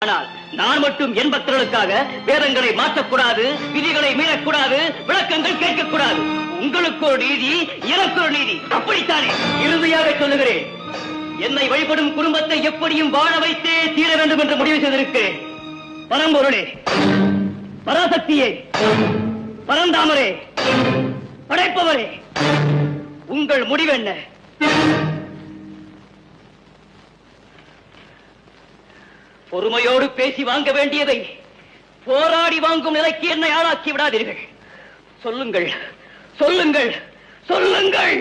ஆனால் நான் மட்டும் என் பக்தர்களுக்காக வேதங்களை மாற்றக்கூடாது, விதிகளை மீறக்கூடாது, விளக்கங்கள் கேட்கக்கூடாது. உங்களுக்கு ஒரு நீதி, எனக்கு ஒரு நீதி. அப்படித்தானே? இறுதியாக சொல்லுகிறேன், என்னை வழிபடும் குடும்பத்தை எப்படியும் வாழ வைத்தே தீர வேண்டும் என்று முடிவு செய்திருக்கிறேன். பரம்பொருளே, பராசக்தியே, பரந்தாமரே, படைப்பவரே, உங்கள் முடிவு என்ன? பொறுமையோடு பேசி வாங்க வேண்டியதை போராடி வாங்கும் நிலைக்கு என்னை ஆளாக்கி விடாதீர்கள். சொல்லுங்கள், சொல்லுங்கள், சொல்லுங்கள்.